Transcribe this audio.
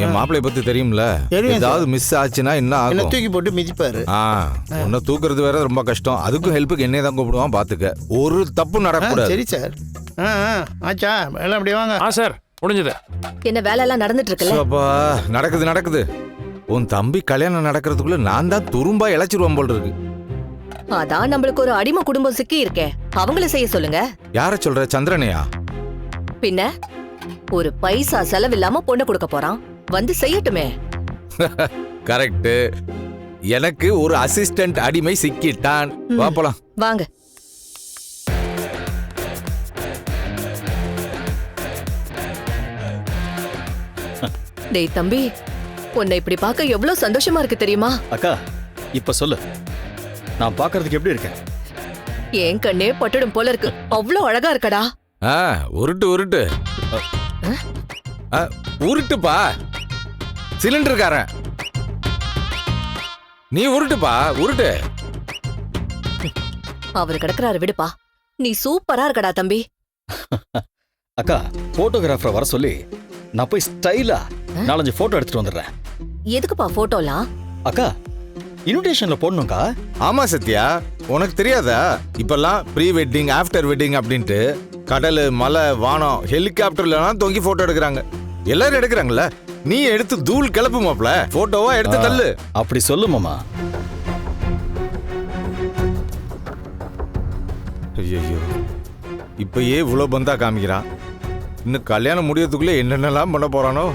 என் மாப்பிளைய பத்தி தெரியும்ல, தெரியும் ஏதாவது மிஸ் ஆச்சுன்னா என்ன என்ன ஆகும்? தூக்கி போட்டு மிதிப்பாரு. உன்னை தூக்குறது வேற ரொம்ப கஷ்டம். அதுக்கும் ஹெல்ப்புக்கு என்னைய தான் கூப்பிடுவான். பாத்துக்க, ஒரு தப்பு நடக்கூடாது. சரி சார். ஆச்சா எல்லாம் அப்படியே வாங்க. சார் முடிஞ்சது. என்ன வேலை எல்லாம் நடந்துட்டு இருக்குல்ல? அப்பா, நடக்குது. உன் தம்பி கல்யாணம் நடக்கிறதுக்குள்ள நான் தான் துரும்பா இழைச்சிருவான் போல் இருக்கு. அதான் நம்மளுக்கு ஒரு அடிமை குடும்பம் சிக்கி இருக்கே, அவங்கள செய்ய சொல்லுங்க. யார சொல்ற? சந்திரனையா? பின்ன ஒரு பைசா செலவில்லாம பொண்ணு கொடுக்க போறான், வந்து செய்யட்டுமே. கரெக்ட். எனக்கு ஒரு அசிஸ்டன்ட் அடிமை சிக்கிட்டான். வா போலாம். வாங்க. டேய் தம்பி, உன்னை இப்படி பார்க்க எவ்வளவு சந்தோஷமா இருக்கு தெரியுமா? அக்கா இப்ப சொல்லு, நான் பாக்குறதுக்கு எப்படி இருக்கேன்? என் கண்ணே பட்டுடும் போல இருக்கு. அவ்வளவு அழகா இருக்கடா. உருட்டு உருட்டுப்பா. சிலிண்டர்காரன் நீ உருட்டுப்பா, உருட்டு. அவரு கிடக்குறாரு, விடுப்பா. நீ சூப்பரா இருக்கடா தம்பி. அக்கா போட்டோகிராஃபரை வர சொல்லி நான் போய் ஸ்டைலா 4-5 போட்டோ எடுத்துட்டு வந்துடுறேன். எதுக்குப்பா போட்டோலாம்? அக்கா இன்விடேஷன்ல போடணும்க்கா. ஆமா சத்யா, உனக்கு தெரியாதா? இப்பெல்லாம் ப்ரீ வெட்டிங், ஆஃப்டர் வெட்டிங் அப்படின்ட்டு கடல், மலை, வானம், ஹெலிகாப்டர்லாம் தொங்கி போட்டோ எடுக்கிறாங்க. எல்லாரும் எடுக்கிறாங்கல்ல, நீ எடுத்து தூள் கிளப்பு மாப்ள. போட்டோவா எடுத்து தள்ளு. அப்படி சொல்லு மாமா. ஐயோ, இப்பயே இவ்வளவு பந்தா காமிக்கிறான். இன்னும் கல்யாணம் முடியறதுக்குள்ள என்னென்னலாம் பண்ண போறானோ?